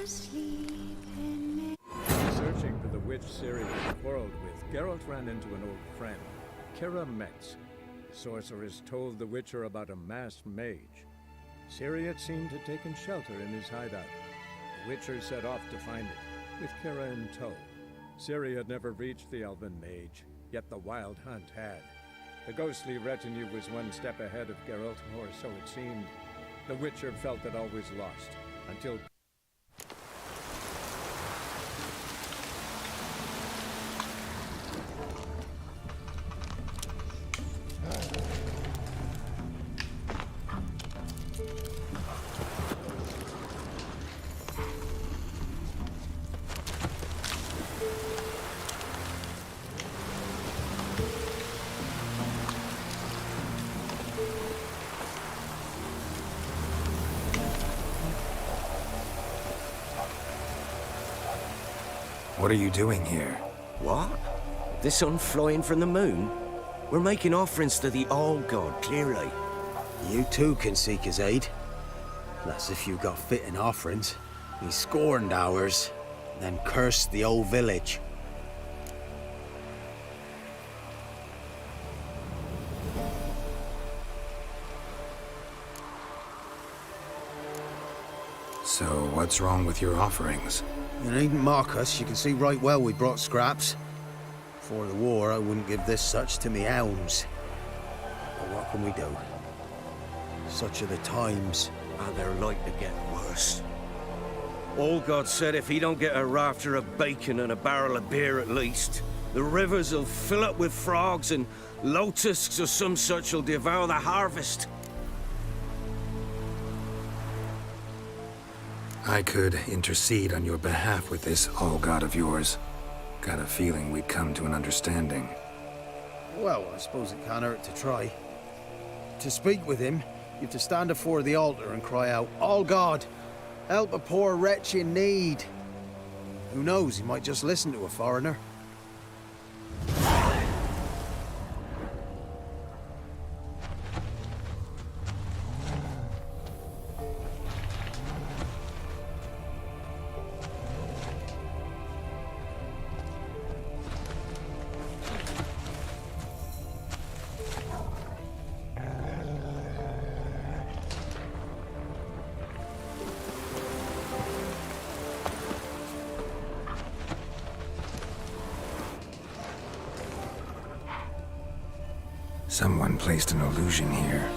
Searching for the witch Ciri had quarreled with, Geralt ran into an old friend, Keira Metz. The sorceress told the Witcher about a masked mage. Ciri had seemed to have taken shelter in his hideout. The Witcher set off to find it, with Keira in tow. Ciri had never reached the elven mage, yet the wild hunt had. The ghostly retinue was one step ahead of Geralt, or so it seemed. The Witcher felt it all was lost, until... What are you doing here? What? The sun flying from the moon? We're making offerings to the Old God, clearly. You too can seek his aid. That's if you got fitting offerings. He scorned ours, then cursed the old village. So, what's wrong with your offerings? You needn't mock us, you can see right well we brought scraps. Before the war, I wouldn't give this such to me elms. But what can we do? Such are the times. And they're like to get worse. Old God said if he don't get a rafter of bacon and a barrel of beer at least, the rivers will fill up with frogs and locusts or some such will devour the harvest. I could intercede on your behalf with this all-god of yours. Got a feeling we'd come to an understanding. Well, I suppose it can't hurt to try. To speak with him, you have to stand before the altar and cry out, "All God, help a poor wretch in need." Who knows, he might just listen to a foreigner. Someone placed an illusion here.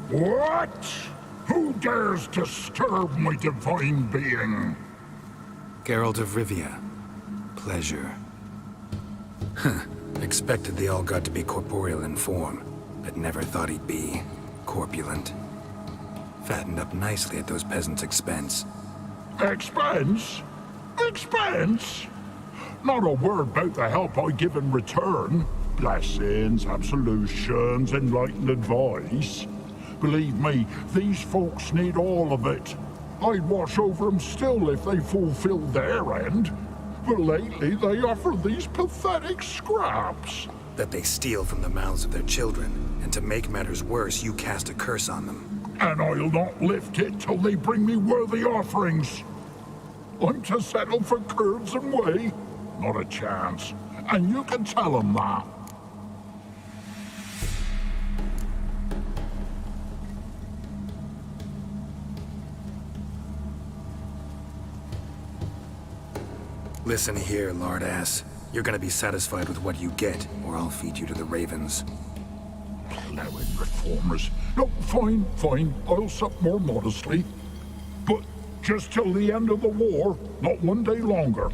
What? Who dares disturb my divine being? Geralt of Rivia. Pleasure. Expected the all-god to be corporeal in form, but never thought he'd be corpulent. Fattened up nicely at those peasants' expense. Expense? Expense? Not a word about the help I give in return. Blessings, absolutions, enlightened advice. Believe me, these folks need all of it. I'd watch over them still if they fulfilled their end. But lately they offer these pathetic scraps. That they steal from the mouths of their children, and to make matters worse, you cast a curse on them. And I'll not lift it till they bring me worthy offerings. I'm to settle for curds and whey? Not a chance. And you can tell them that. Listen here, lard-ass. You're gonna be satisfied with what you get, or I'll feed you to the ravens. Plowing reformers. No, fine, fine. I'll sup more modestly. But just till the end of the war, not one day longer.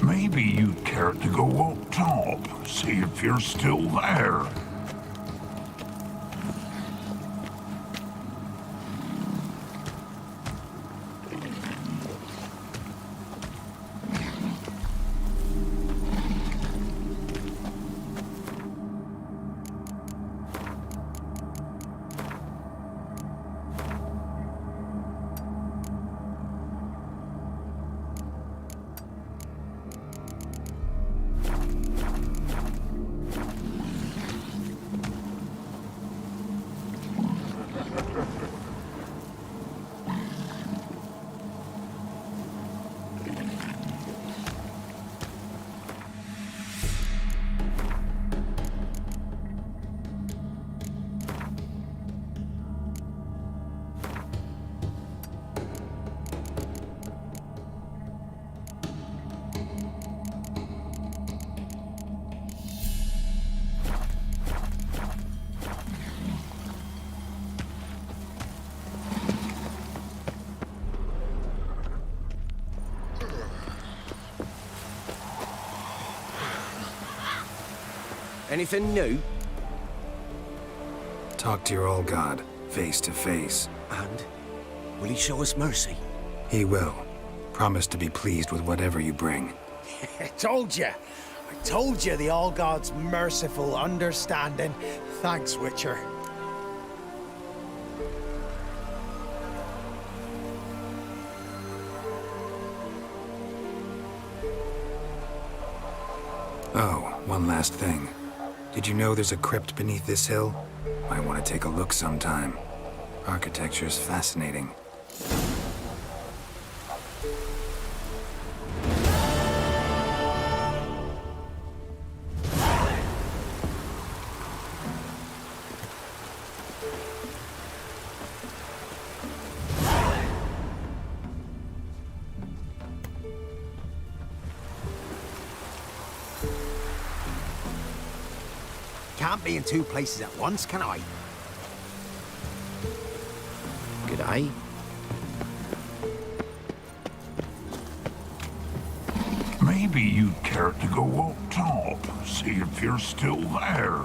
Maybe you'd care to go up top, see if you're still there. Anything new? Talk to your old god, face to face. And will he show us mercy? He will. Promise to be pleased with whatever you bring. I told you the All God's merciful, understanding. Thanks, Witcher. Oh, one last thing. Did you know there's a crypt beneath this hill? Might want to take a look sometime. Architecture's fascinating. Can't be in two places at once, can I? G'day. Maybe you'd care to go up top, see if you're still there.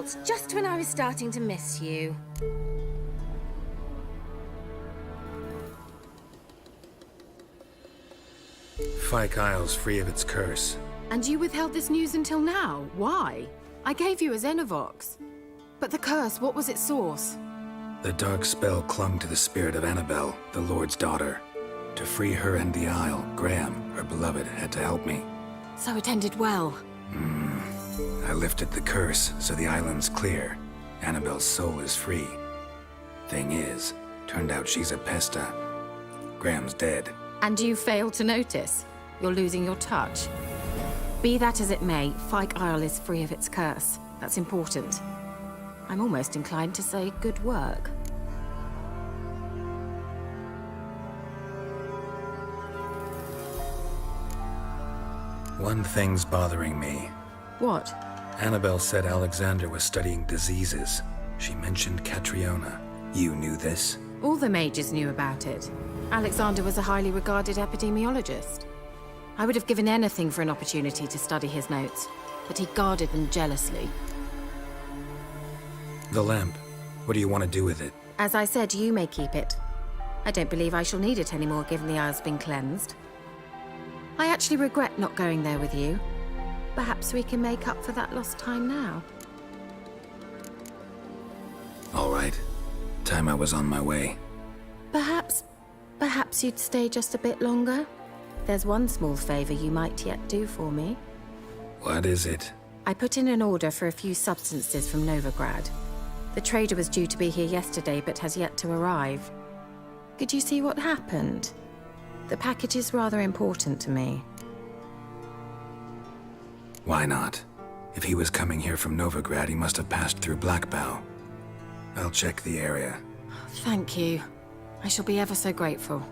reports just when I was starting to miss you. Fyke Isle's free of its curse. And you withheld this news until now? Why? I gave you a Xenovox. But the curse, what was its source? The dark spell clung to the spirit of Annabelle, the Lord's daughter. To free her and the Isle, Graham, her beloved, had to help me. So it ended well. I lifted the curse, so the island's clear. Annabelle's soul is free. Thing is, turned out she's a pesta. Graham's dead. And you failed to notice? You're losing your touch. Be that as it may, Fyke Isle is free of its curse. That's important. I'm almost inclined to say good work. One thing's bothering me. What? Annabelle said Alexander was studying diseases. She mentioned Catriona. You knew this? All the mages knew about it. Alexander was a highly regarded epidemiologist. I would have given anything for an opportunity to study his notes, but he guarded them jealously. The lamp. What do you want to do with it? As I said, you may keep it. I don't believe I shall need it anymore, given the Isle's been cleansed. I actually regret not going there with you. Perhaps we can make up for that lost time now. All right. Time I was on my way. Perhaps you'd stay just a bit longer? There's one small favor you might yet do for me. What is it? I put in an order for a few substances from Novigrad. The trader was due to be here yesterday, but has yet to arrive. Could you see what happened? The package is rather important to me. Why not? If he was coming here from Novigrad, he must have passed through Blackbow. I'll check the area. Thank you. I shall be ever so grateful.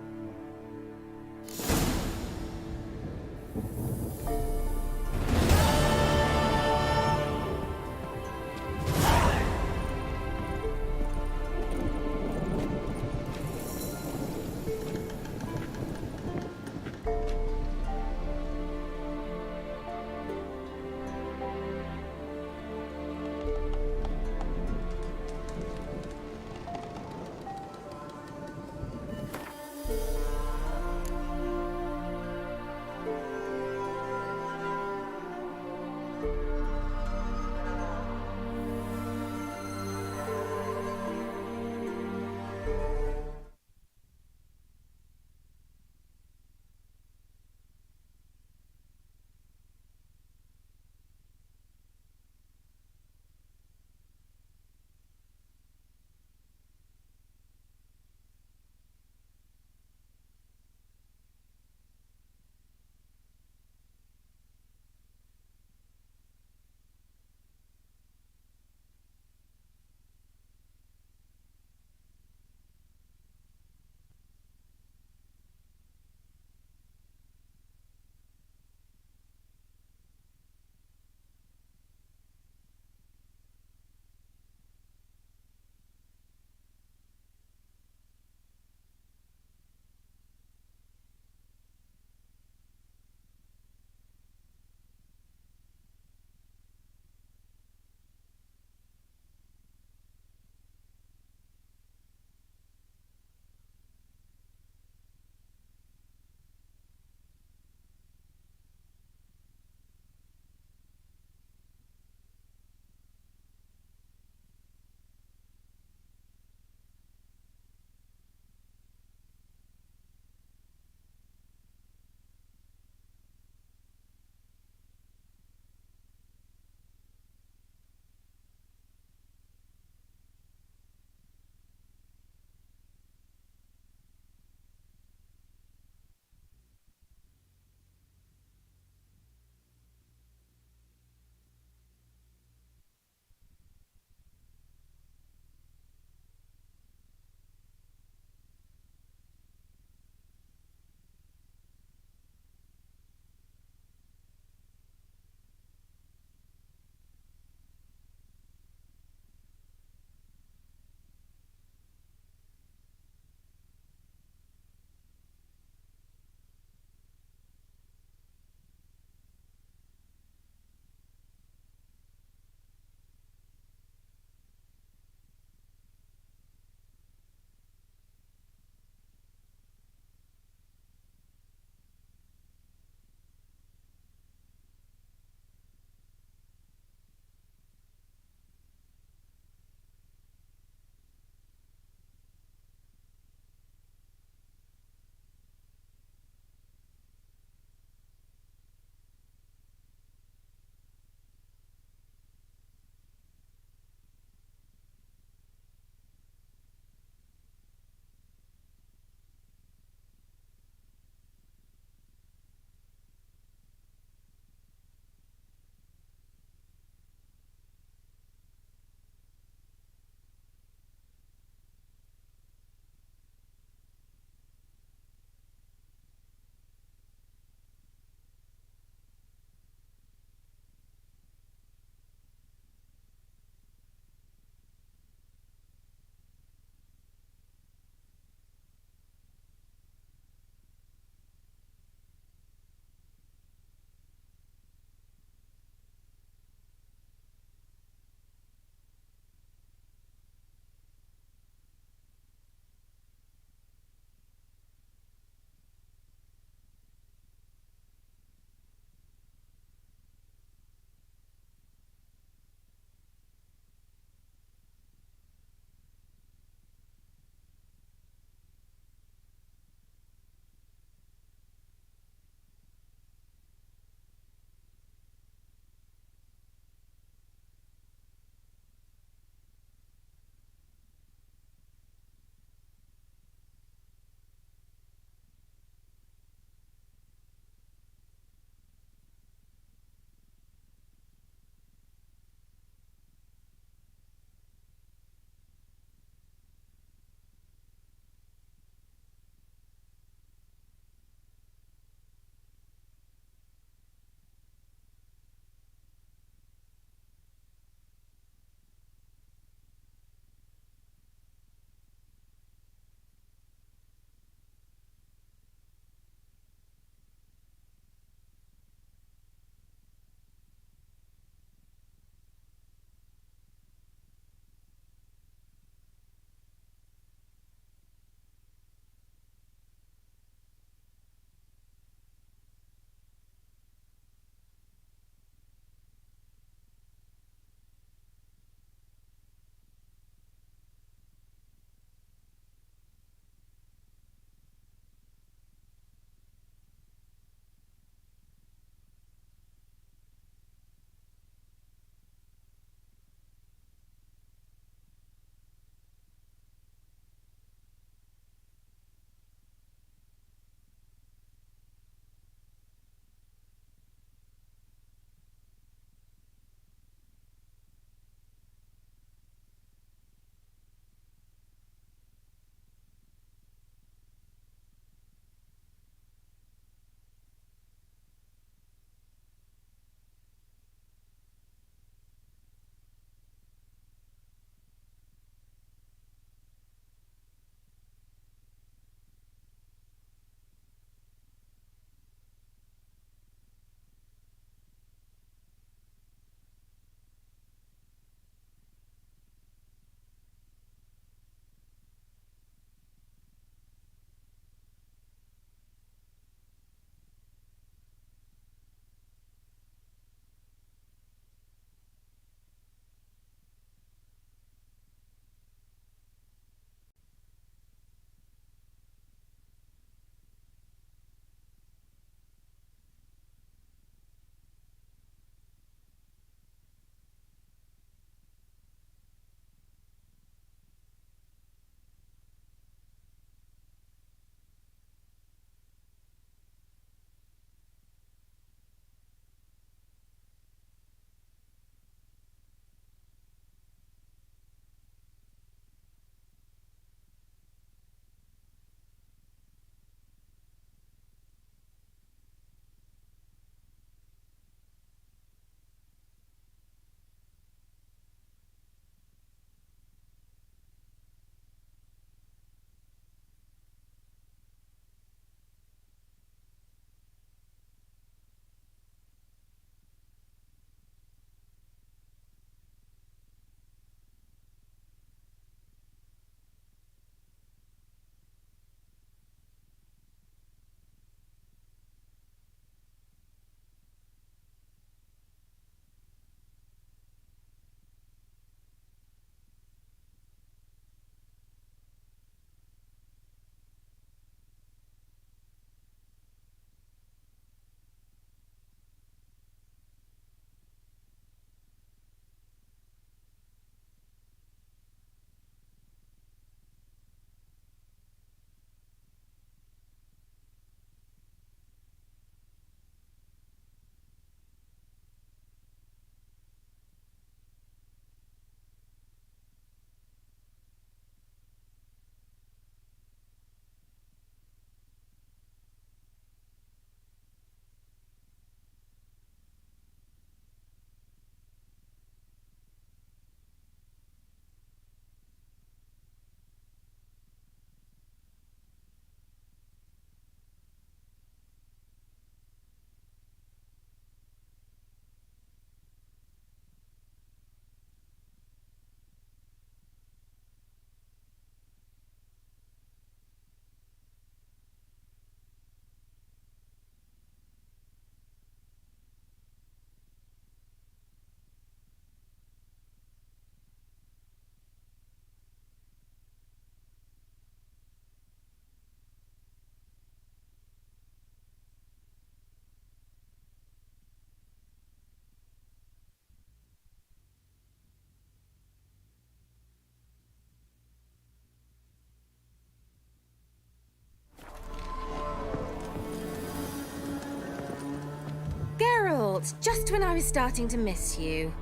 thoughts just when I was starting to miss you.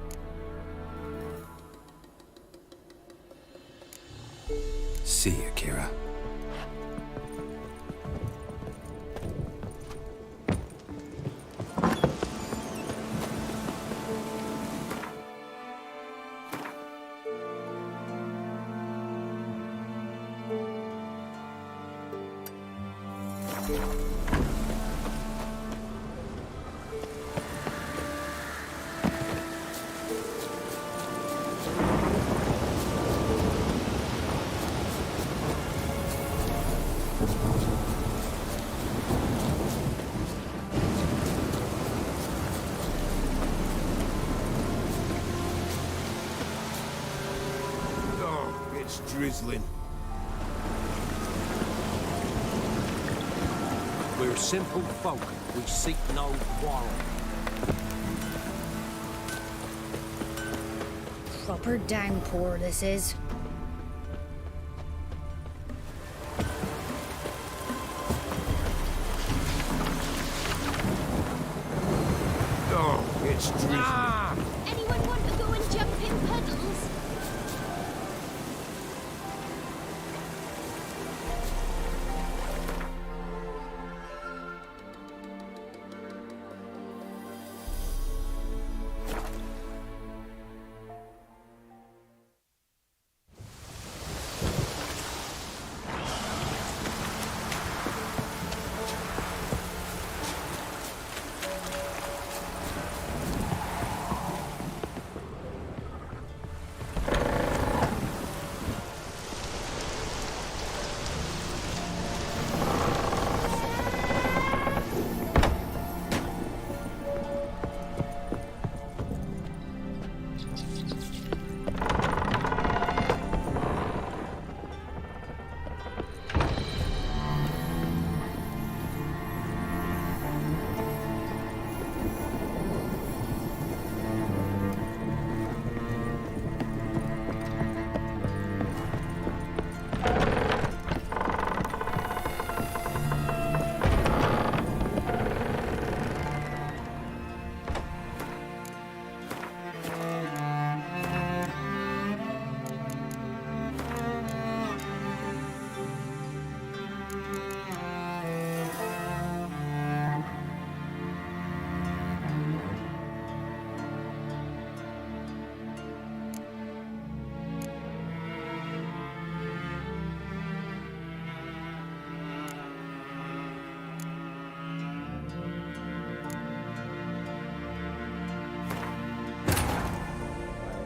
See ya, Keira. Oh, it's drizzling. We're simple folk. We seek no quarrel. Proper downpour, this is. Oh, it's drizzling. Anyone want to go and jump in puddles?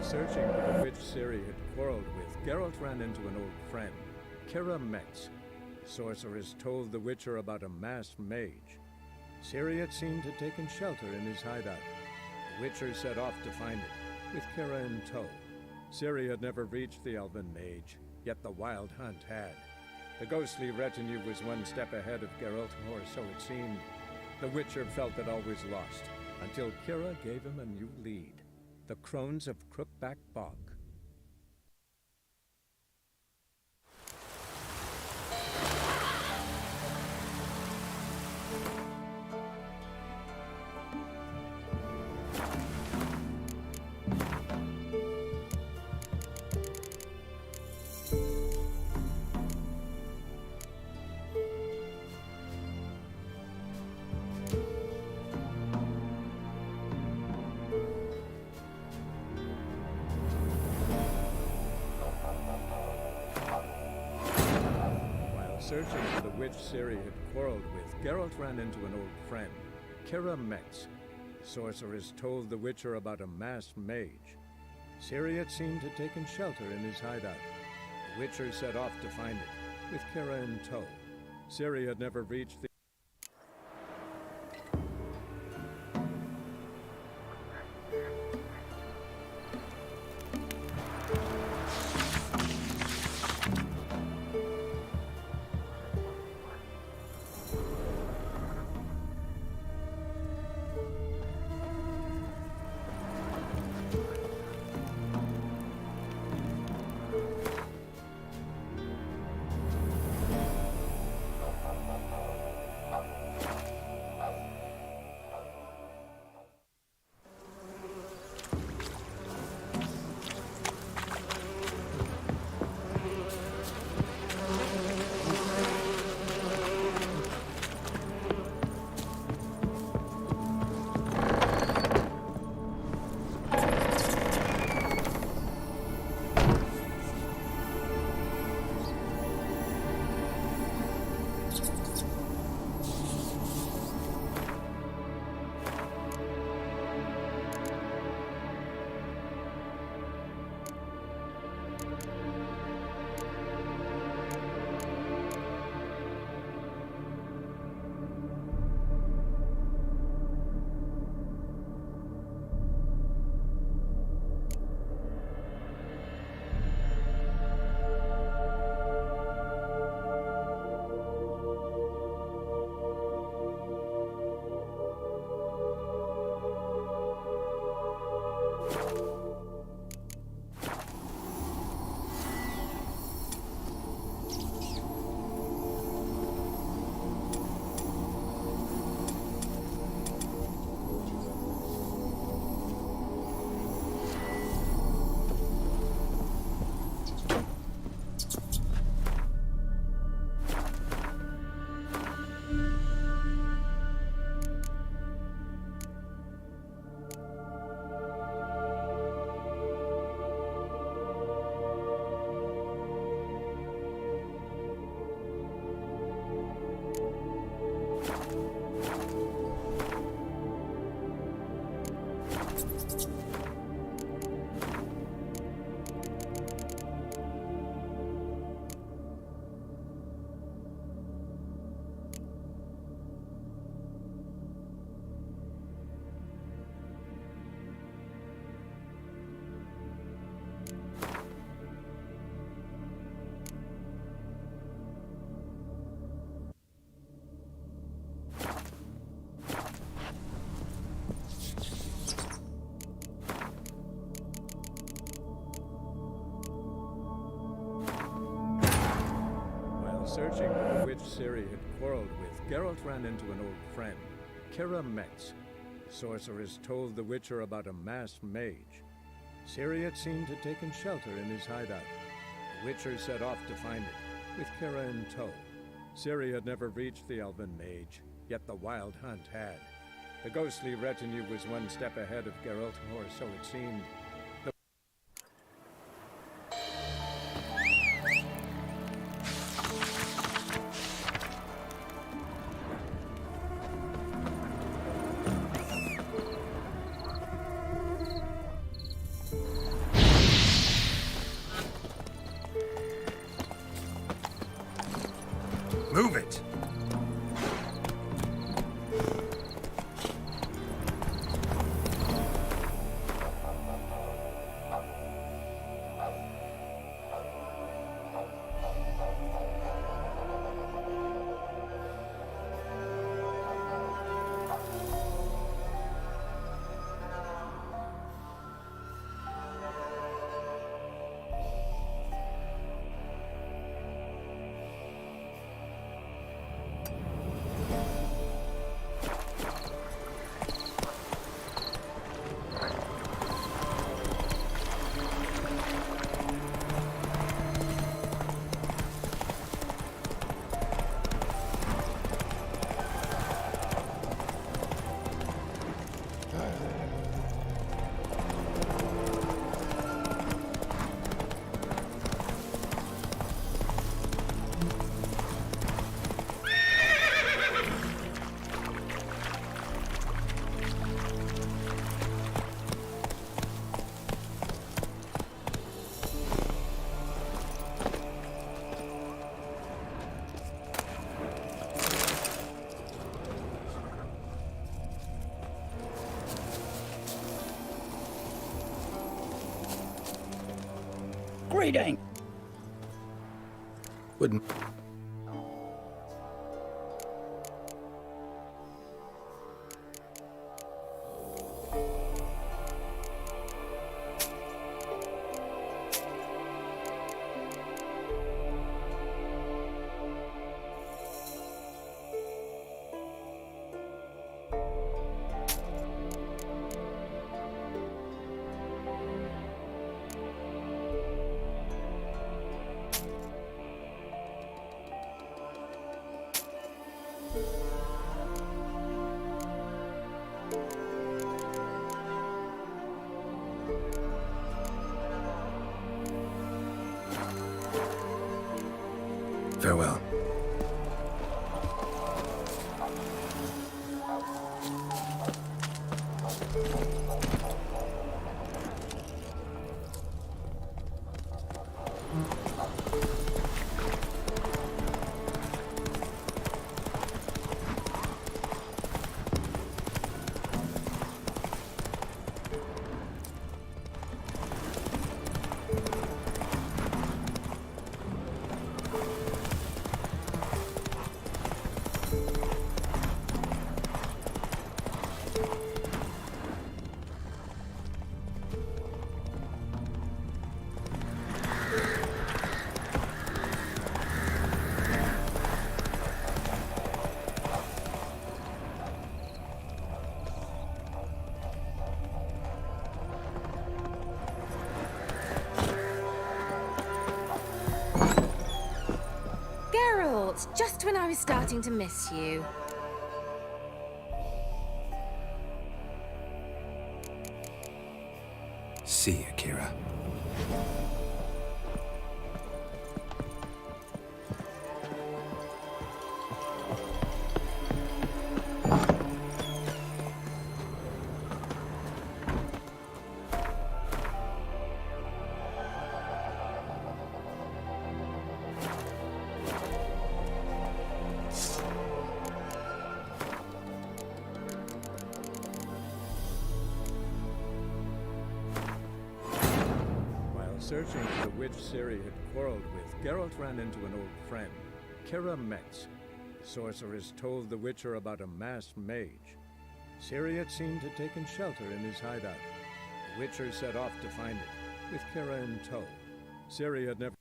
Searching for the witch Ciri had quarreled with, Geralt ran into an old friend, Keira Metz. Sorceress told the Witcher about a masked mage. Ciri had seemed to taken shelter in his hideout. The Witcher set off to find it, with Keira in tow. Ciri had never reached the elven mage, yet the wild hunt had. The ghostly retinue was one step ahead of Geralt, or so it seemed. The Witcher felt it all was lost, until Keira gave him a new lead. The Crones of Crookback Bog. Searching for the witch Ciri had quarreled with, Geralt ran into an old friend, Keira Metz. Sorceress told the Witcher about a masked mage. Ciri had seemed to taken shelter in his hideout. The Witcher set off to find it, with Keira in tow. Ciri had never reached the searching for the witch Ciri had quarreled with, Geralt ran into an old friend, Keira Metz. Sorceress told the Witcher about a masked mage. Ciri had seemed to have taken shelter in his hideout. The Witcher set off to find it, with Keira in tow. Ciri had never reached the elven mage, yet the wild hunt had. The ghostly retinue was one step ahead of Geralt, or so it seemed. Move it! Greeting! Wouldn't... Farewell. Geralt, just when I was starting to miss you. See you, Keira. Searching for the witch Ciri had quarreled with, Geralt ran into an old friend, Keira Metz. Sorceress told the Witcher about a masked mage. Ciri had seemed to have taken shelter in his hideout. The Witcher set off to find it, with Keira in tow. Ciri had never...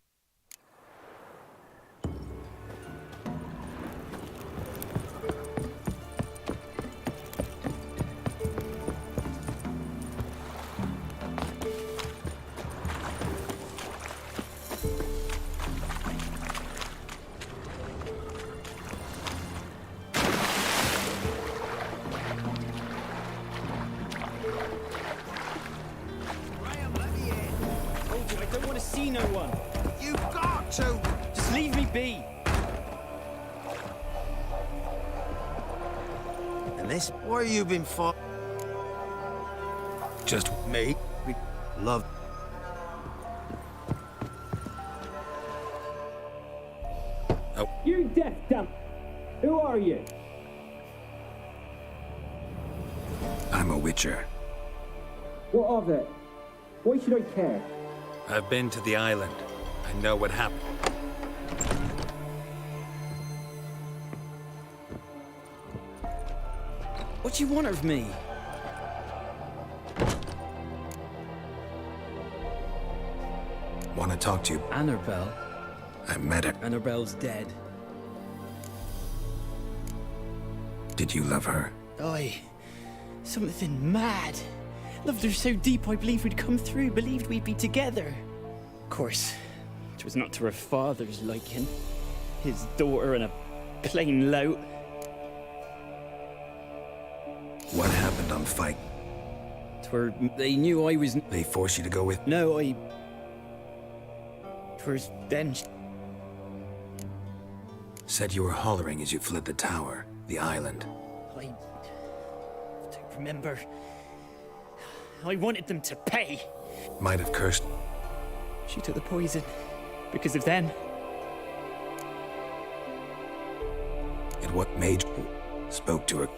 see no one. You've got to! Just leave me be. And this? Where you been for? Just Me? We love. You deaf dumb. Who are you? I'm a witcher. What of it? Why should I care? I've been to the island. I know what happened. What do you want of me? Want to talk to you? Annabelle. I met her. Annabelle's dead. Did you love her? Aye. Something mad. Loved her so deep I believed we'd come through, believed we'd be together. Of course, it was not to her father's liking. His daughter and a plain lout. What happened on Fight? Twere they knew I was. They forced you to go with... No, Twas then. Said you were hollering as you fled the tower, the island. I don't remember. I wanted them to pay. Might have cursed. She took the poison. Because of them. It what made... Spoke to her.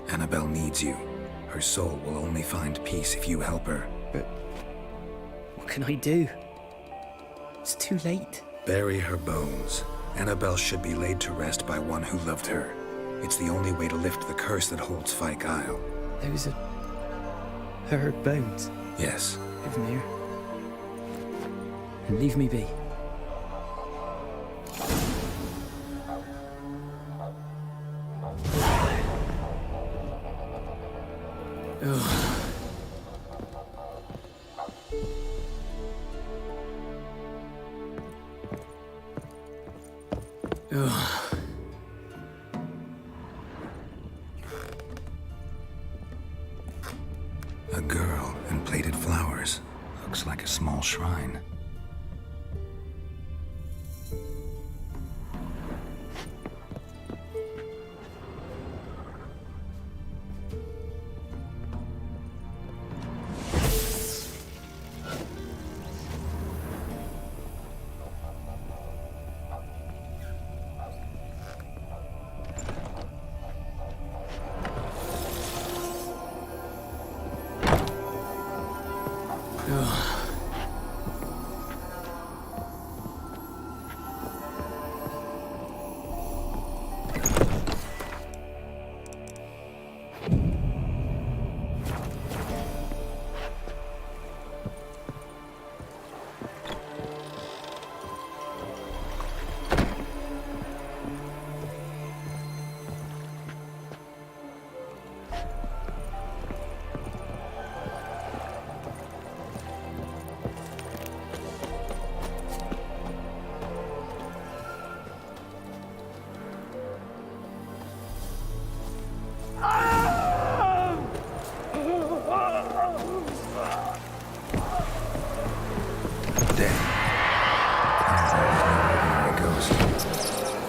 Annabelle needs you. Her soul will only find peace if you help her. But what can I do? It's too late. Bury her bones. Annabelle should be laid to rest by one who loved her. It's the only way to lift the curse that holds Fyke Isle. Those are her bones. Yes. Give me her. And leave me be. A girl and plated flowers. Looks like a small shrine.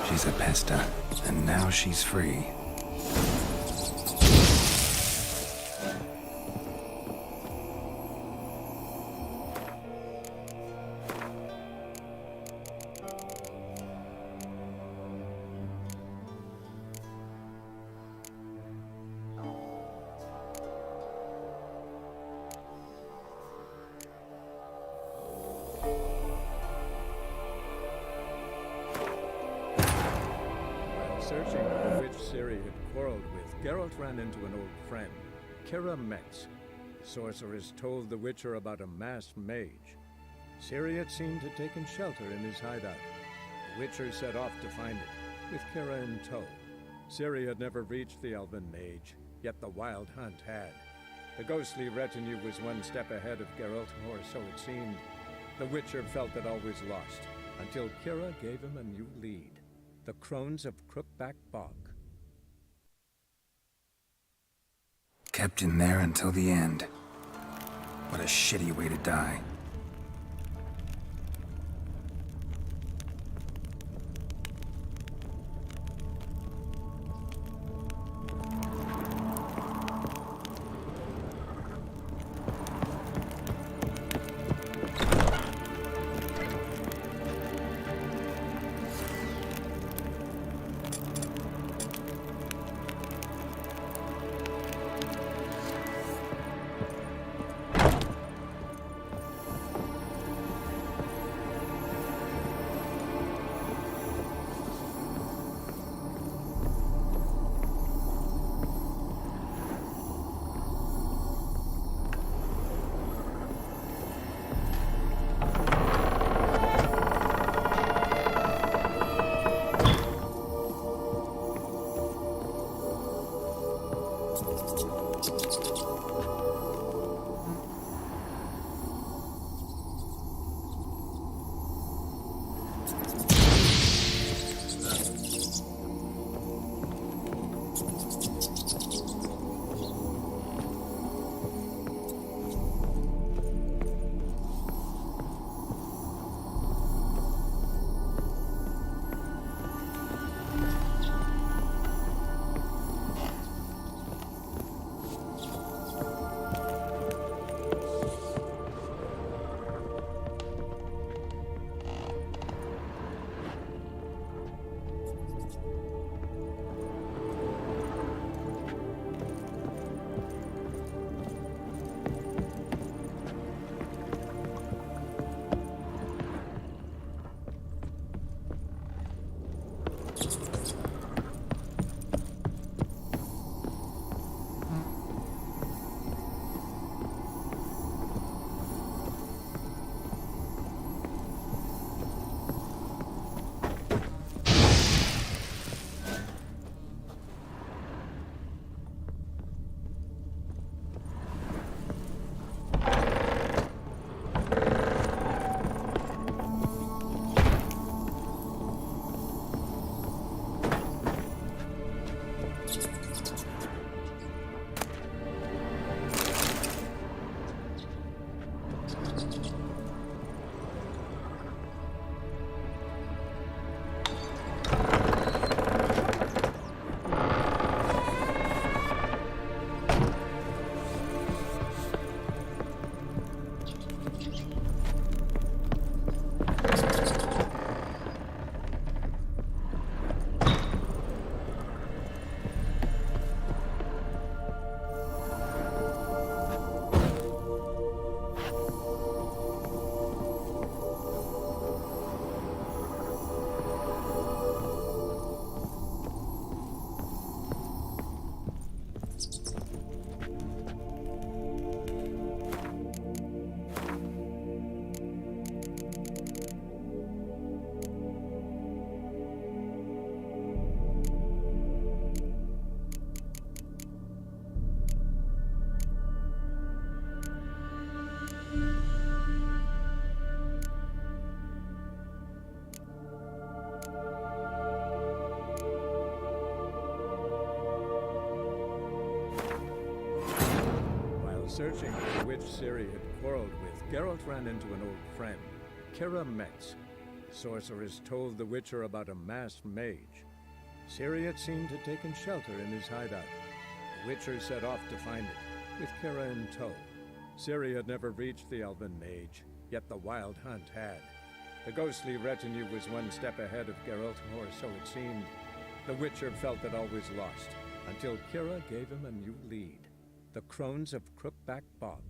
She's a pesta, and now she's free. Searching for the witch Ciri had quarreled with, Geralt ran into an old friend, Keira Metz. The sorceress told the Witcher about a masked mage. Ciri had seemed to have taken shelter in his hideout. The Witcher set off to find it, with Keira in tow. Ciri had never reached the elven mage, yet the wild hunt had. The ghostly retinue was one step ahead of Geralt, or so it seemed. The Witcher felt that all was lost, until Keira gave him a new lead. The Crones of Crookback Bog. Kept in there until the end. What a shitty way to die. Searching for the witch Ciri had quarreled with, Geralt ran into an old friend, Keira Metz. Sorcerers told the Witcher about a masked mage. Ciri had seemed to have taken shelter in his hideout. The Witcher set off to find it, with Keira in tow. Ciri had never reached the elven mage, yet the wild hunt had. The ghostly retinue was one step ahead of Geralt, or so it seemed. The Witcher felt that all was lost, until Keira gave him a new lead. The Crones of Crookback Bog.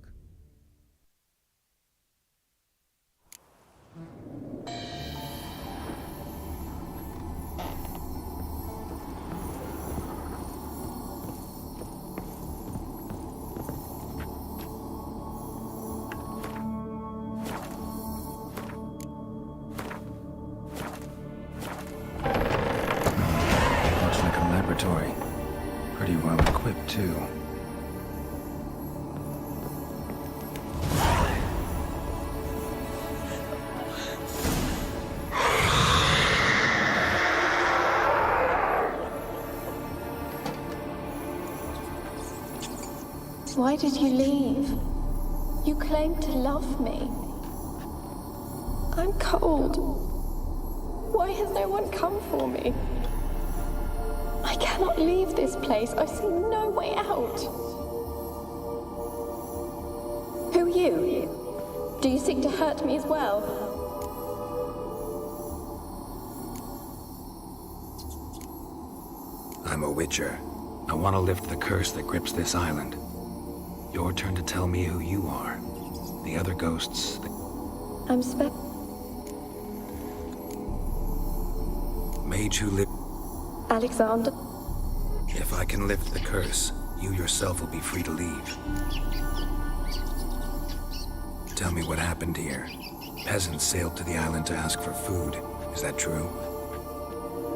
Looks like a laboratory. Pretty well equipped, too. Why did you leave? You claimed to love me. I'm cold. Why has no one come for me? I cannot leave this place. I see no way out. Who are you? Do you seek to hurt me as well? I'm a witcher. I want to lift the curse that grips this island. Your turn to tell me who you are. The other ghosts... I'm Mage who live... Alexander. If I can lift the curse, you yourself will be free to leave. Tell me what happened here. Peasants sailed to the island to ask for food. Is that true?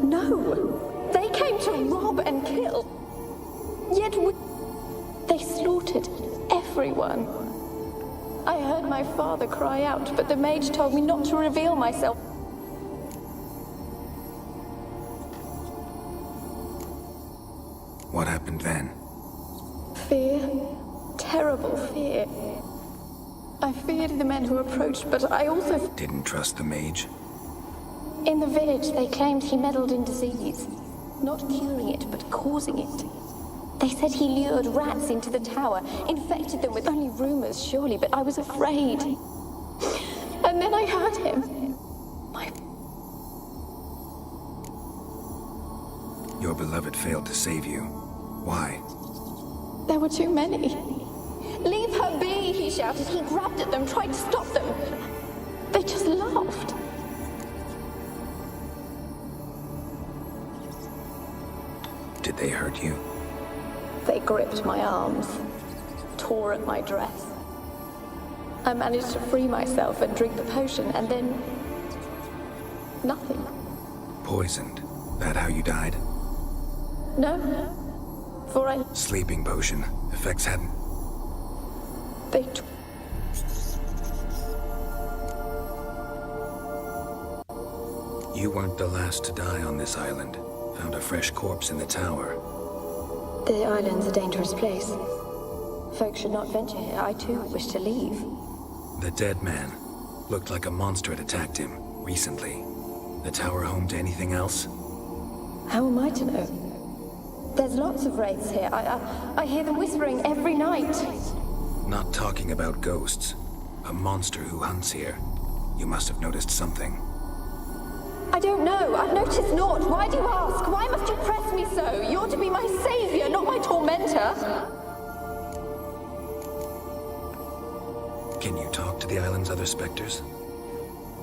No! They came to rob and kill. Yet they slaughtered everyone. I heard my father cry out, but the mage told me not to reveal myself. What happened then? Fear. Terrible fear. I feared the men who approached, but I also... Didn't trust the mage? In the village, they claimed he meddled in disease. Not curing it, but causing it. They said he lured rats into the tower, infected them with only rumors, surely, but I was afraid. And then I heard him. Your beloved failed to save you. Why? There were too many. Leave her be, he shouted. He grabbed at them, tried to stop them. They just laughed. Did they hurt you? They gripped my arms, tore at my dress. I managed to free myself and drink the potion, and then... nothing. Poisoned. That how you died? No. For I... Sleeping potion. Effects hadn't... They... You weren't the last to die on this island. Found a fresh corpse in the tower. The island's a dangerous place. Folks should not venture here. I too wish to leave. The dead man. Looked like a monster had attacked him, recently. The tower home to anything else? How am I to know? There's lots of wraiths here. I hear them whispering every night. Not talking about ghosts. A monster who hunts here. You must have noticed something. I don't know. I've noticed naught. Why do you ask? Why must you press me so? You're to be my savior, not my tormentor. Can you talk to the island's other specters?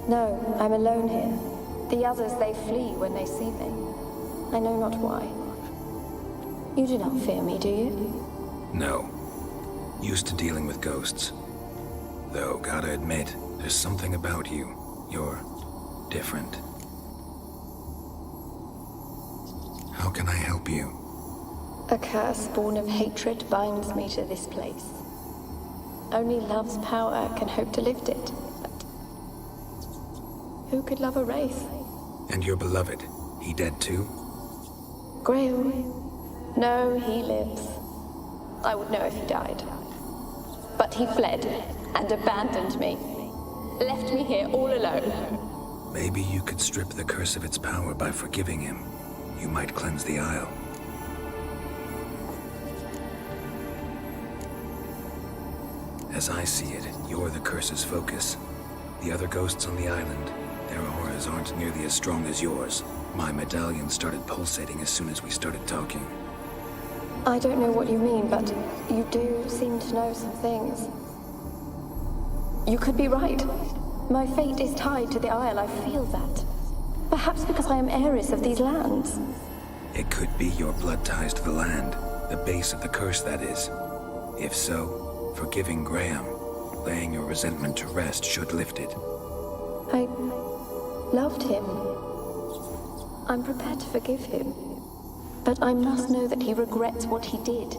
No, I'm alone here. The others, they flee when they see me. I know not why. You do not fear me, do you? No. Used to dealing with ghosts. Though, gotta admit, there's something about you. You're different. How can I help you? A curse born of hatred binds me to this place. Only love's power can hope to lift it. But who could love a wraith? And your beloved, he dead too? Grail? No, he lives. I would know if he died. But he fled and abandoned me. Left me here all alone. Maybe you could strip the curse of its power by forgiving him. You might cleanse the Isle. As I see it, you're the curse's focus. The other ghosts on the island, their auras aren't nearly as strong as yours. My medallion started pulsating as soon as we started talking. I don't know what you mean, but you do seem to know some things. You could be right. My fate is tied to the Isle, I feel that. Perhaps because I am heiress of these lands. It could be your blood ties to the land, the base of the curse, that is. If so, forgiving Graham, laying your resentment to rest should lift it. I loved him. I'm prepared to forgive him. But I must know that he regrets what he did.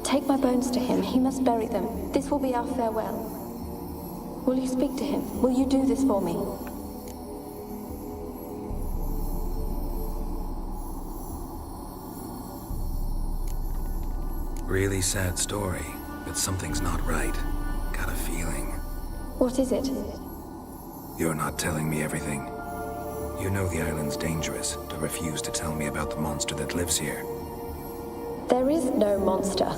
Take my bones to him. He must bury them. This will be our farewell. Will you speak to him? Will you do this for me? Really sad story, but something's not right. Got a feeling. What is it? You're not telling me everything. You know the island's dangerous, but refuse to tell me about the monster that lives here. There is no monster.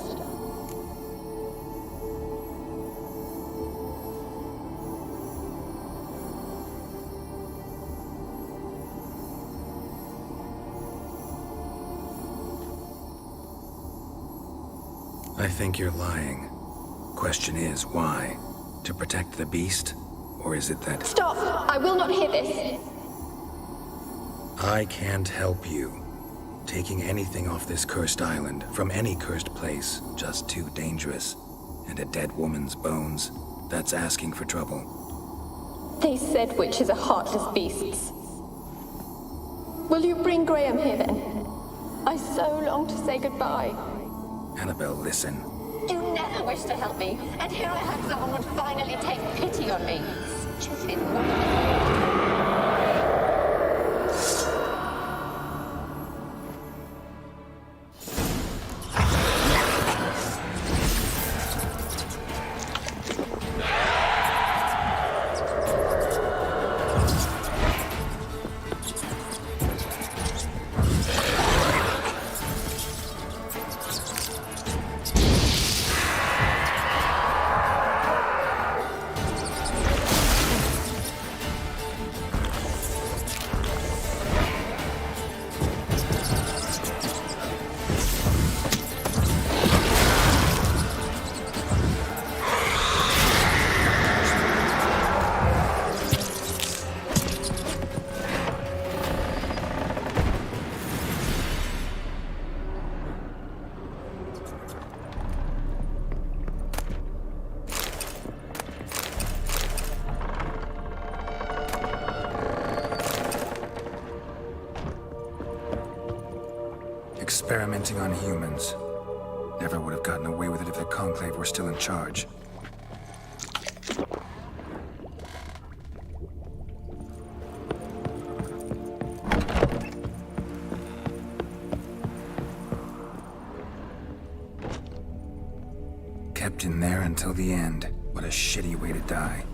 I think you're lying. Question is, why? To protect the beast? Or is it that... Stop! I will not hear this! I can't help you. Taking anything off this cursed island, from any cursed place, just too dangerous. And a dead woman's bones, that's asking for trouble. They said witches are heartless beasts. Will you bring Graham here then? I so long to say goodbye. Annabelle, listen. You never wished to help me, and here I had someone would finally take pity on me. Stupid woman. Experimenting on humans. Never would have gotten away with it if the Conclave were still in charge. Kept in there until the end. What a shitty way to die.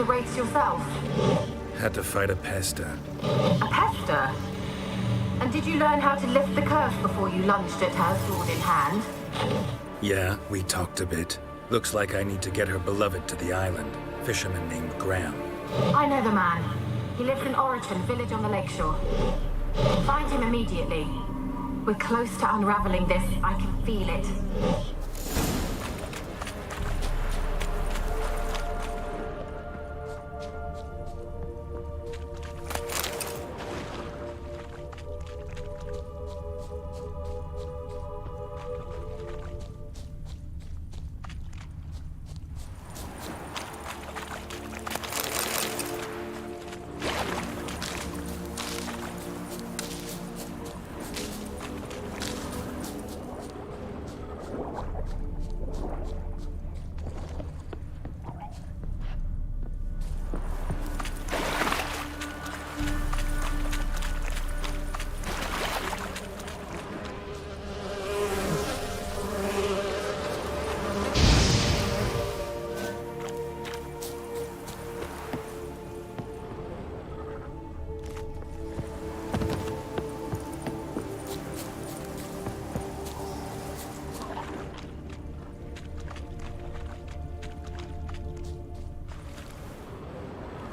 the wraiths yourself? Had to fight a pester. A pester? And did you learn how to lift the curse before you lunged at her, sword in hand? Yeah, we talked a bit. Looks like I need to get her beloved to the island. Fisherman named Graham. I know the man. He lives in Orichan, village on the lakeshore. Find him immediately. We're close to unraveling this. I can feel it.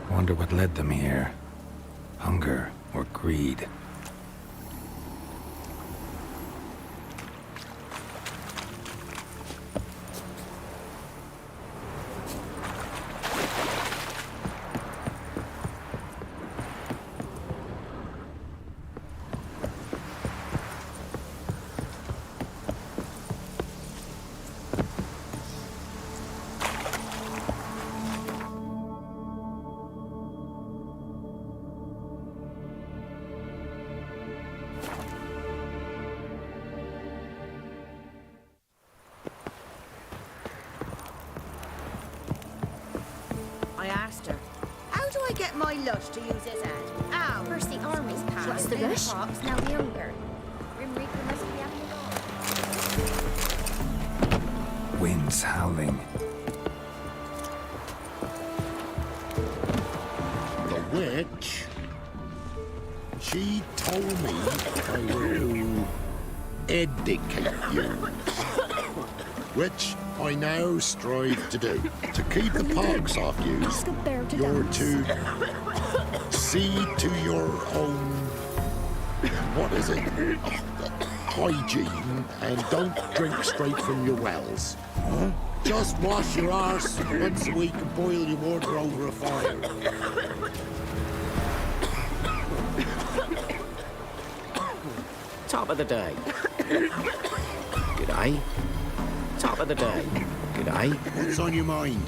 Wonder what led them here. Hunger or greed? I asked her, how do I get my lush to use his head? Ow! First the army's passed. What's the then rush? Pops, now the hunger. Grim Reaper must be having it all. Winds howling. The witch, she told me I will educate you, which I now strive to do. To keep the pox off you, you're to see to your own, what is it, hygiene, and don't drink straight from your wells. Just wash your arse once a week and boil your water over a fire. Top of the day. G'day. Top of the day. G'day. What's on your mind?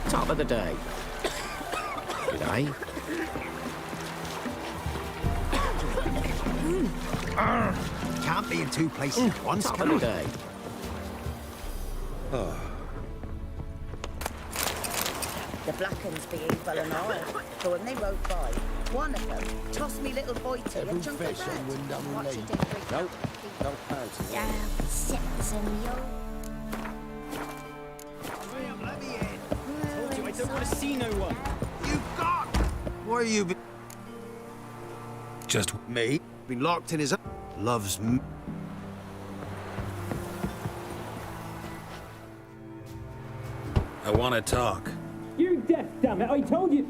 Top of the day. G'day. Can't be in two places at once, Top can of the I? day. The Blackens be evil and all, but when they rode by, one of them tossed me little boy to a chunk of bread. What she did break Nope. up. Don't pounce. Yeah, Simpson, yo. Let me in. Told you I don't want to see no one. You got! Why are you Just me? Been locked in his... Loves me. I want to talk. You're deaf, damn it! I told you.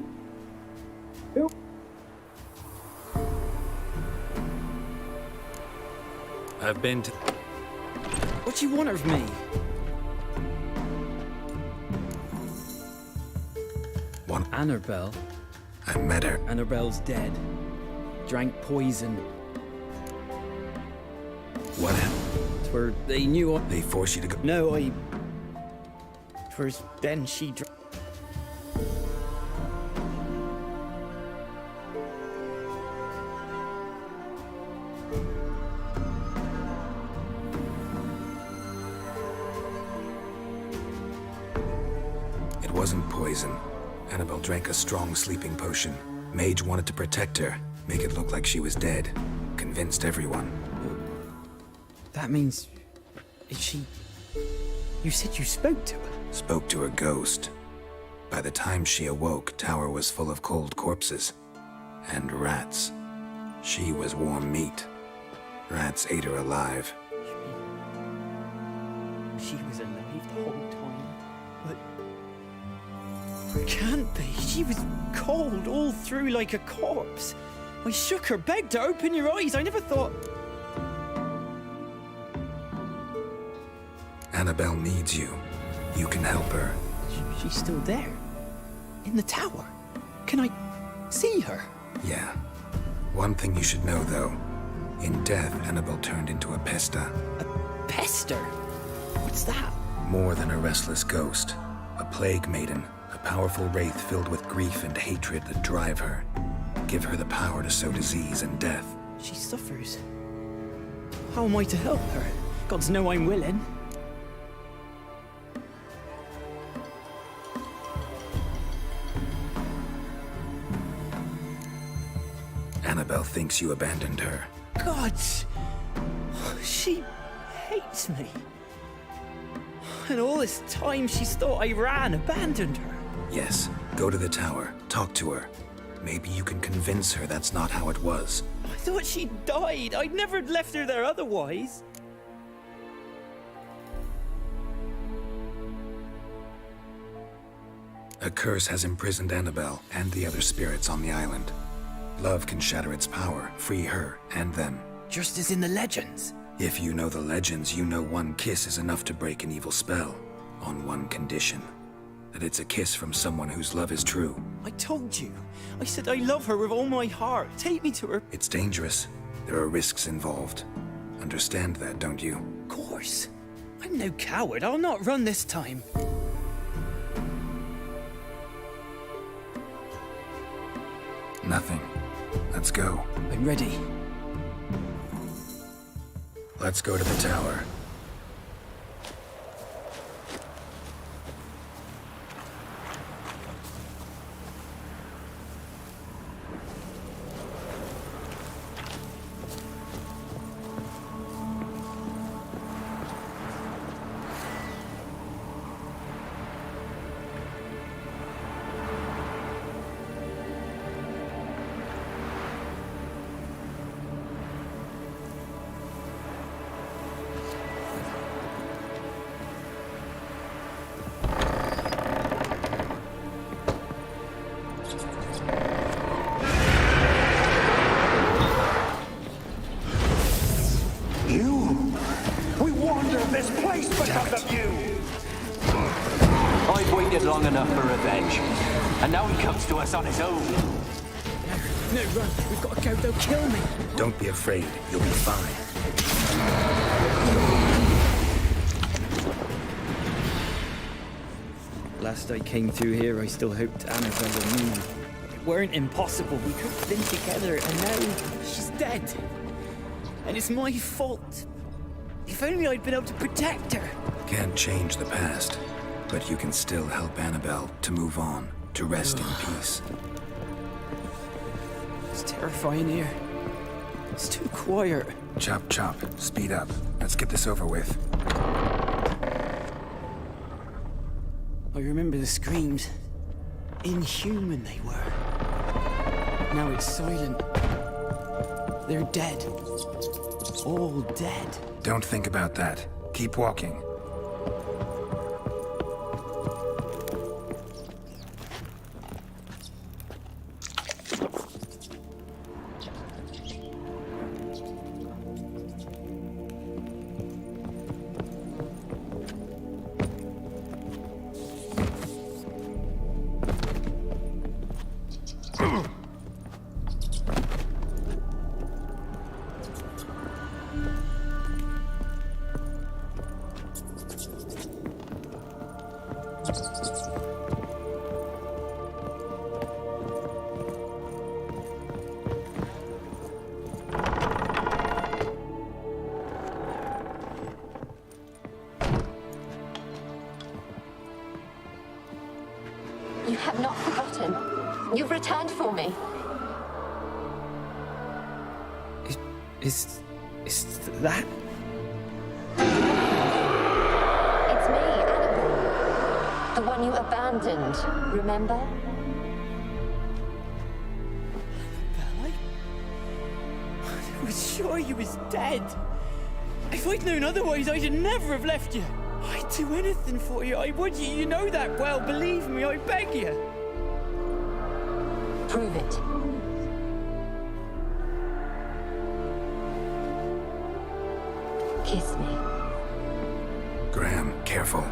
I've been to... What do you want of me? One. Annabelle. I met her. Annabelle's dead. Drank poison. What happened? Where they knew I... They force you to go... No, I... First, then she drank... It wasn't poison. Annabelle drank a strong sleeping potion. Mage wanted to protect her, make it look like she was dead. Convinced everyone. That means... Is she... You said you spoke to her? spoke to her ghost. By the time she awoke, Tower was full of cold corpses. And rats. She was warm meat. Rats ate her alive. She was alive the whole time, but... Can't be. She was cold all through like a corpse. I shook her, begged her, open your eyes. I never thought... Annabelle needs you. You can help her. She's still there? In the tower? Can I see her? Yeah. One thing you should know, though. In death, Annabelle turned into a pesta. A pester? What's that? More than a restless ghost. A plague maiden. A powerful wraith filled with grief and hatred that drive her. Give her the power to sow disease and death. She suffers. How am I to help her? Gods know I'm willing. Annabelle thinks you abandoned her. Gods! She hates me. And all this time she's thought I abandoned her. Yes, go to the tower, talk to her. Maybe you can convince her that's not how it was. I thought she died. I'd never left her there otherwise. A curse has imprisoned Annabelle and the other spirits on the island. Love can shatter its power, free her and them. Just as in the legends. If you know the legends, you know one kiss is enough to break an evil spell. On one condition. That it's a kiss from someone whose love is true. I told you. I said I love her with all my heart. Take me to her. It's dangerous. There are risks involved. Understand that, don't you? Of course. I'm no coward. I'll not run this time. Nothing. Let's go. I'm ready. Let's go to the tower. Long enough for revenge. And now he comes to us on his own. No, run. We've got to go. They'll kill me. Don't be afraid. You'll be fine. Last I came through here, I still hoped Annabelle and me. It weren't impossible. We could have been together, and now she's dead. And it's my fault. If only I'd been able to protect her. Can't change the past. But you can still help Annabelle to move on, to rest in peace. It's terrifying here. It's too quiet. Chop, chop. Speed up. Let's get this over with. I remember the screams. Inhuman they were. Now it's silent. They're dead. All dead. Don't think about that. Keep walking. You have not forgotten. You've returned for me. Is that? It's me, Annabelle. one you abandoned, remember? I was sure you was dead. If I'd known otherwise, I'd never have left you. I'd do anything for you. I would. You know that well. Believe me, I beg you. Prove it. Kiss me. Graham, careful.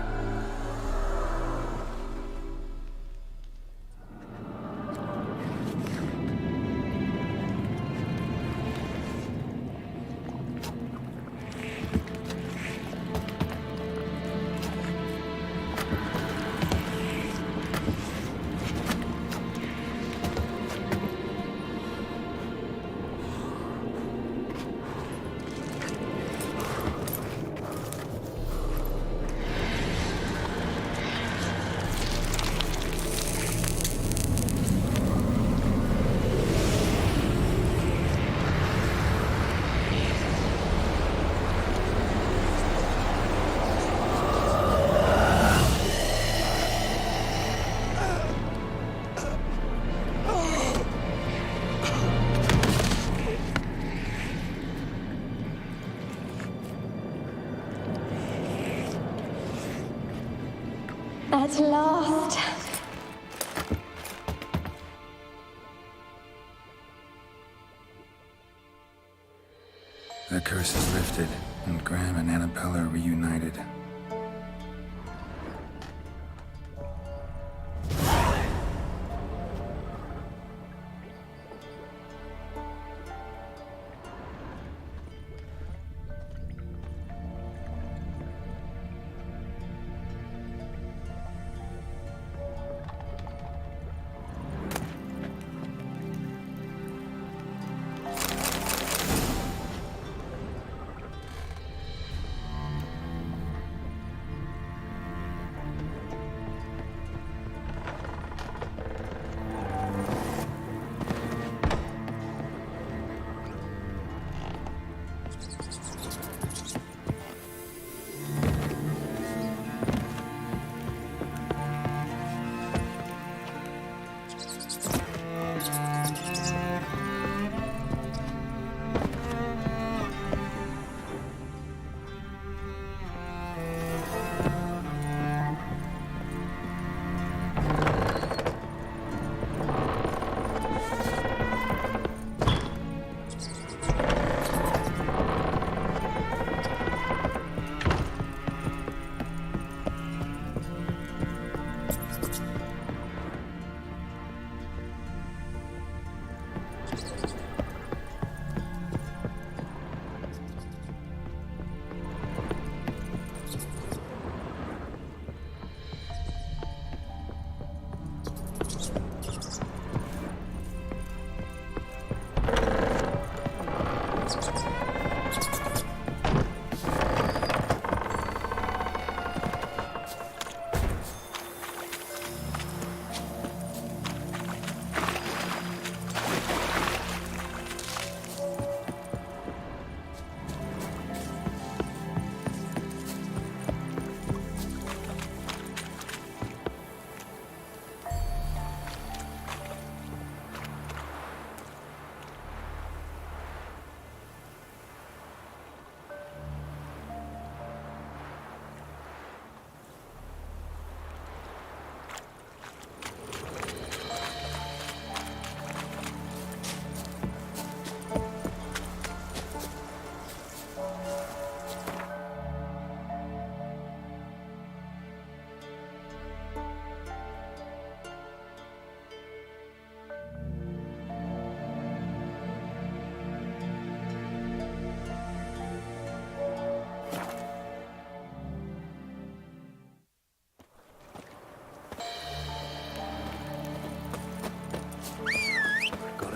At last. The curse is lifted, and Graham and Annabella are reunited.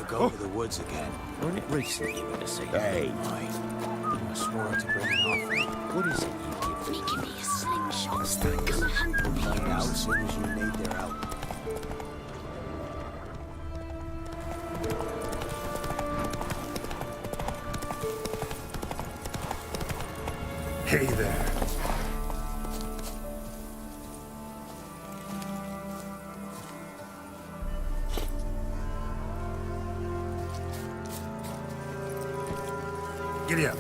Go to the woods again. Wasn't it recently you were to say, Hey, mate. You swore to bring an offering. What is it you give? Give me a slingshot. Come and hunt We'll find out bears. as soon as you need their help. Hey there. Giddy up.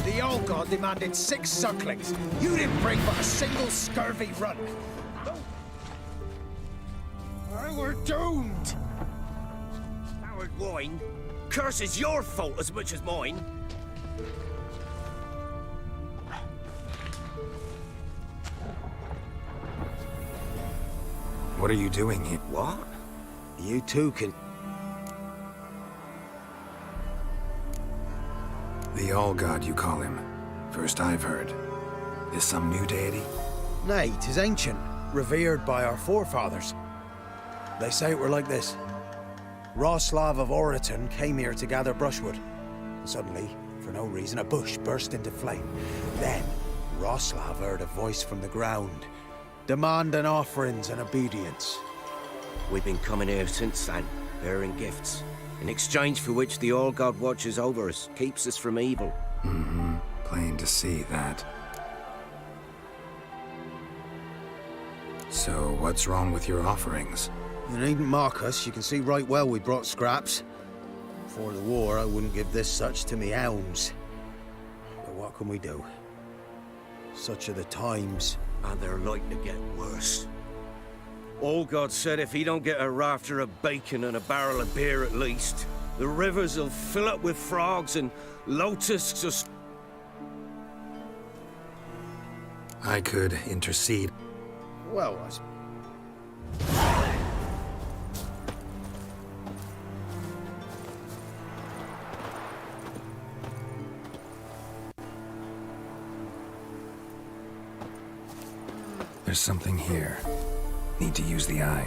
The old god demanded 6 sucklings. You didn't bring but a single scurvy run. We're doomed. Howard wine? Curse is your fault as much as mine. What are you doing here? What? You too can... The All-God, you call him. First I've heard. Is some new deity? Nay, 'tis ancient, revered by our forefathers. They say it were like this. Roslav of Oriton came here to gather brushwood. And suddenly, for no reason, a bush burst into flame. Then, Roslav heard a voice from the ground, demanding offerings and obedience. We've been coming here since then, bearing gifts, in exchange for which the All-God watches over us, keeps us from evil. Mm-hmm. Plain to see that. So, what's wrong with your offerings? You needn't mock us. You can see right well we brought scraps. Before the war, I wouldn't give this such to me hounds. But what can we do? Such are the times. And they're like to get worse. All-God said if he don't get a rafter of bacon and a barrel of beer at least, the rivers will fill up with frogs and lotuses. I could intercede. Well, There's something here. Need to use the eye.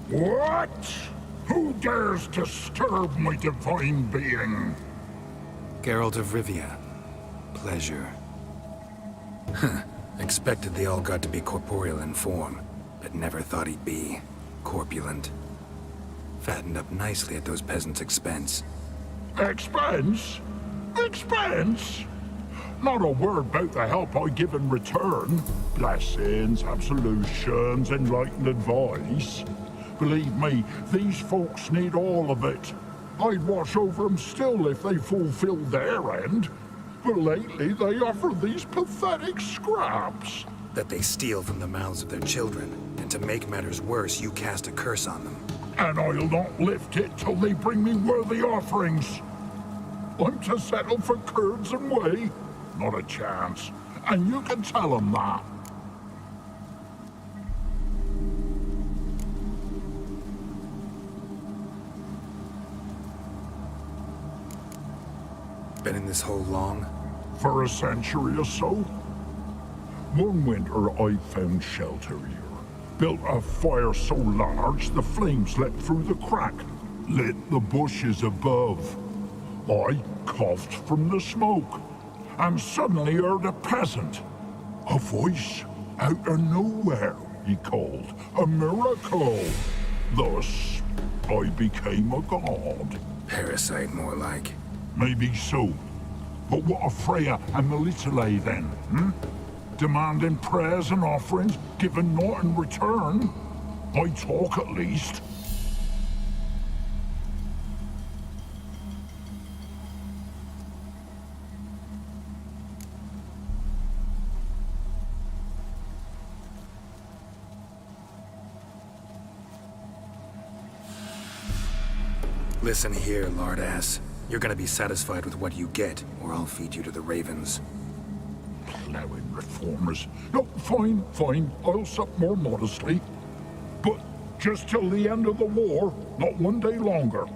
What? Who dares disturb my divine being? Geralt of Rivia. Pleasure. Expected the All-God to be corporeal in form, but never thought he'd be corpulent. Fattened up nicely at those peasants' expense. Expense? Expense? Not a word about the help I give in return. Blessings, absolutions, enlightened advice. Believe me, these folks need all of it. I'd watch over them still if they fulfilled their end. But lately they offer these pathetic scraps. That they steal from the mouths of their children, and to make matters worse, you cast a curse on them. And I'll not lift it till they bring me worthy offerings. I'm to settle for curds and whey? Not a chance. And you can tell them that. Been in this hole long? For a century or so. One winter I found shelter here. Built a fire so large the flames leapt through the crack, lit the bushes above. I coughed from the smoke, and suddenly heard a peasant. A voice out of nowhere, he called. A miracle. Thus, I became a god. Parasite, more like. Maybe so. But what of Freya and Melitele then, Demanding prayers and offerings, given naught in return? I talk at least. Listen here, lardass. You're gonna be satisfied with what you get, or I'll feed you to the ravens. Plowing reformers. No, fine, fine. I'll sup more modestly. But just till the end of the war, not one day longer.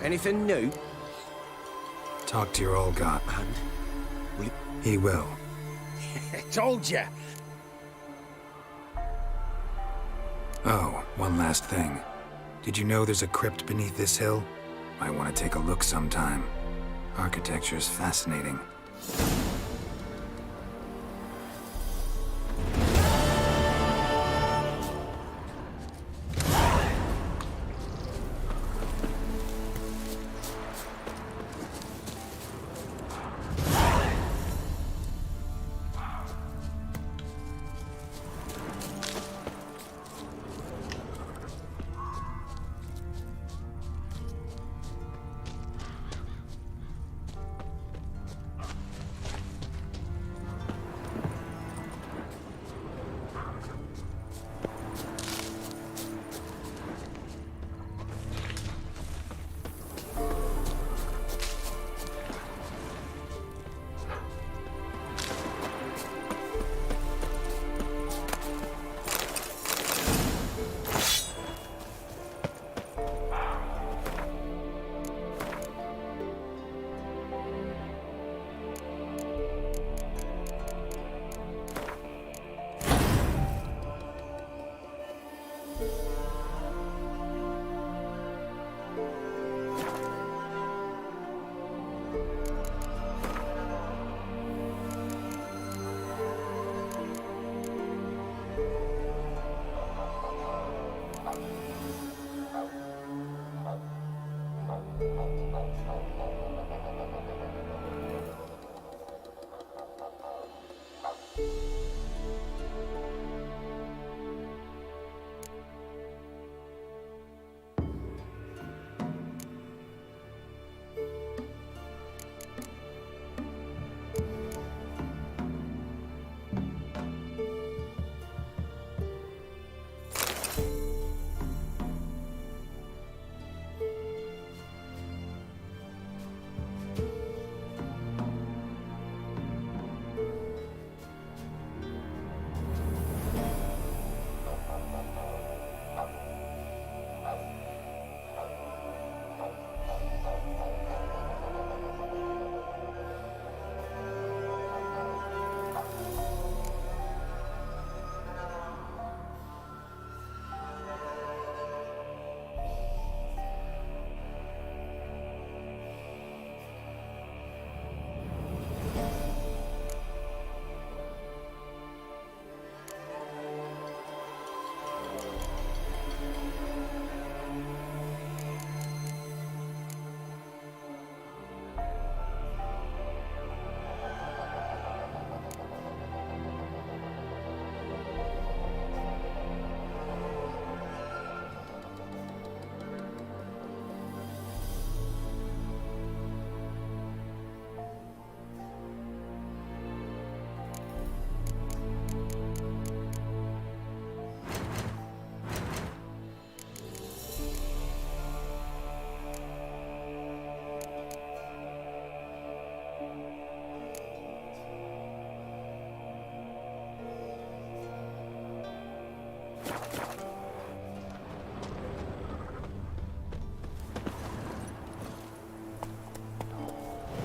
Anything new? Talk to your old god. And? He will. Told ya! Oh, one last thing. Did you know there's a crypt beneath this hill? Might want to take a look sometime. Architecture's fascinating.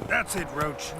That's it, Roach.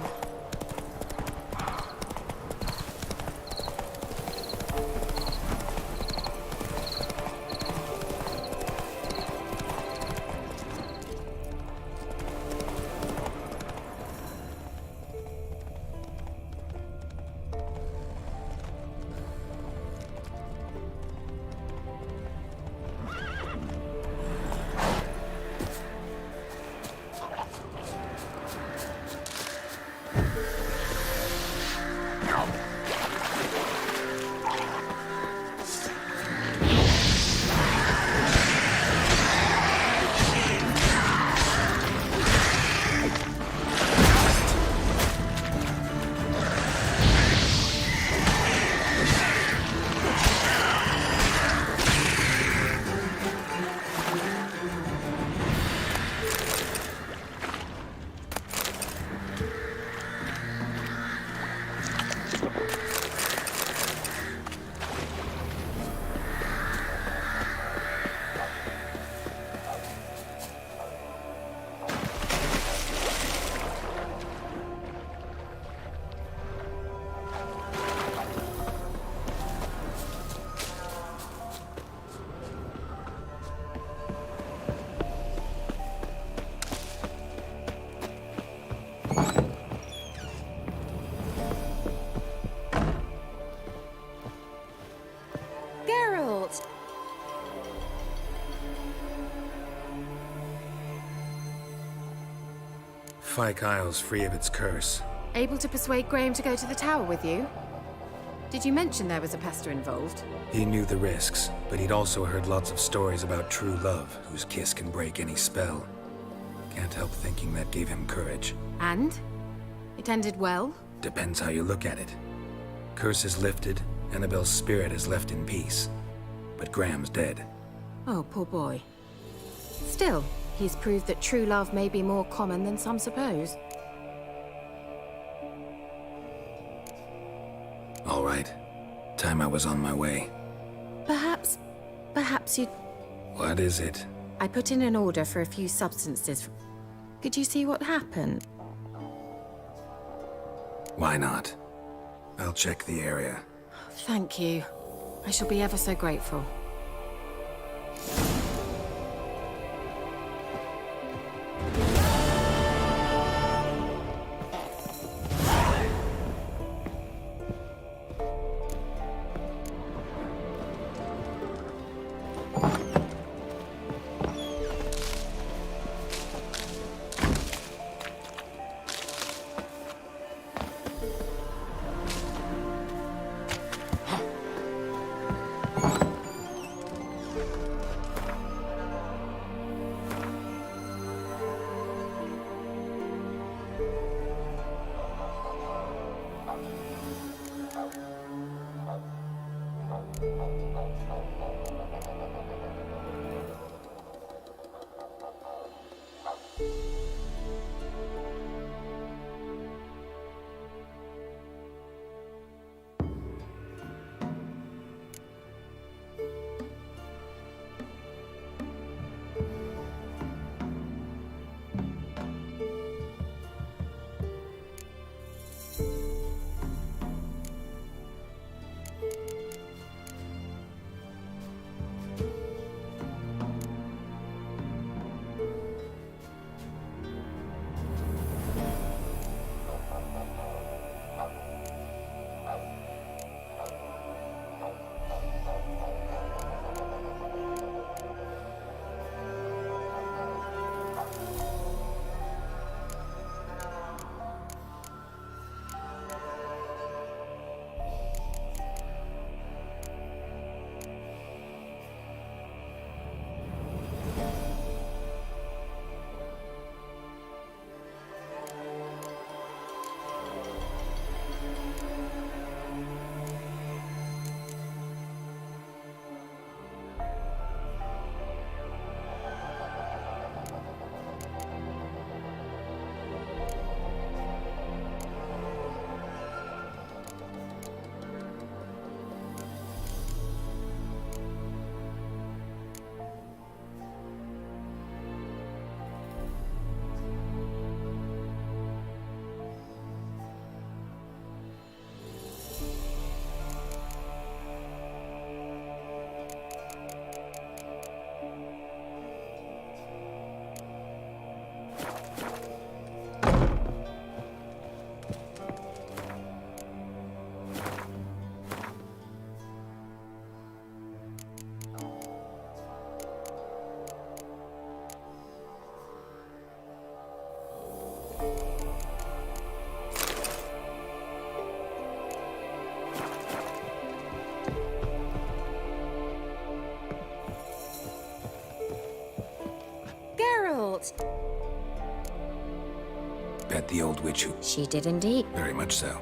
Fyke Isle's free of its curse. Able to persuade Graham to go to the tower with you? Did you mention there was a pester involved? He knew the risks, but he'd also heard lots of stories about true love, whose kiss can break any spell. Can't help thinking that gave him courage. And? It ended well? Depends how you look at it. Curse is lifted, Annabelle's spirit is left in peace. But Graham's dead. Oh, poor boy. Still, he's proved that true love may be more common than some suppose. All right. Time I was on my way. Perhaps you'd... What is it? I put in an order for a few substances. Could you see what happened? Why not? I'll check the area. Thank you. I shall be ever so grateful. Bet the old witch who... She did indeed. Very much so.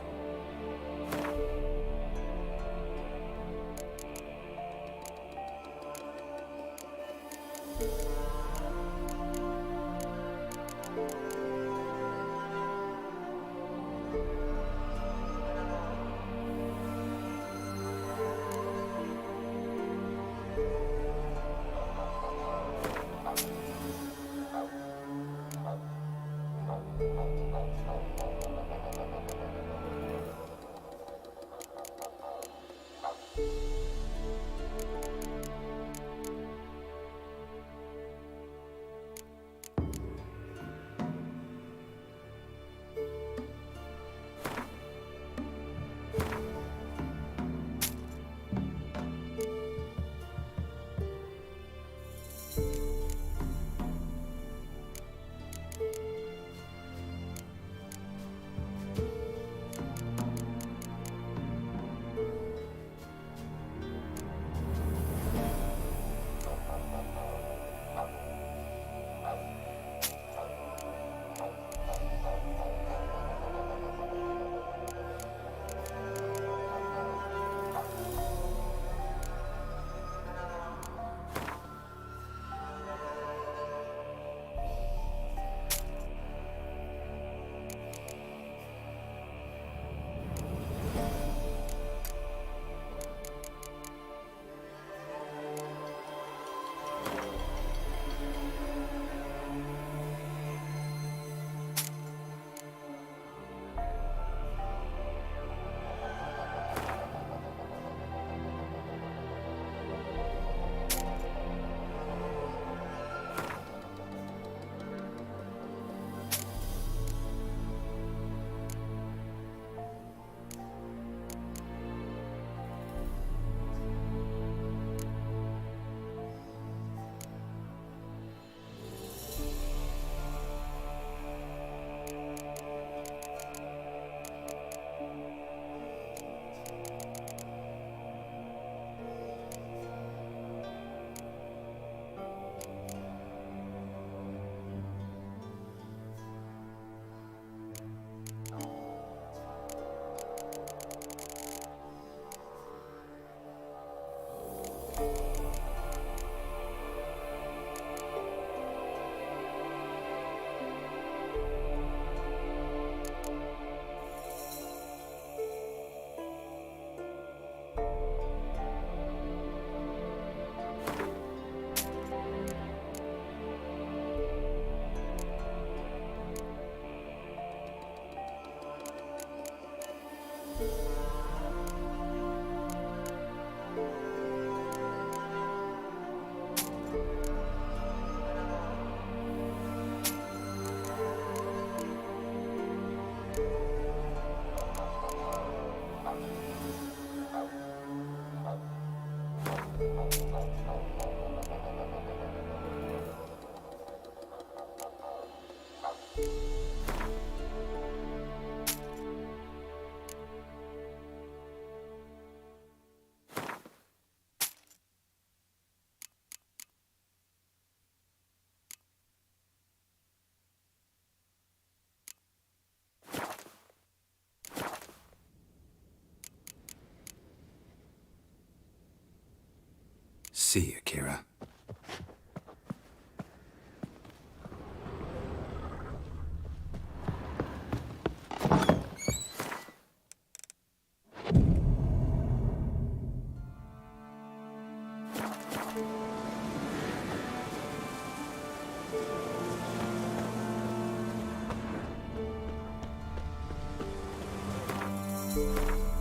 See you, Keira. Thank you.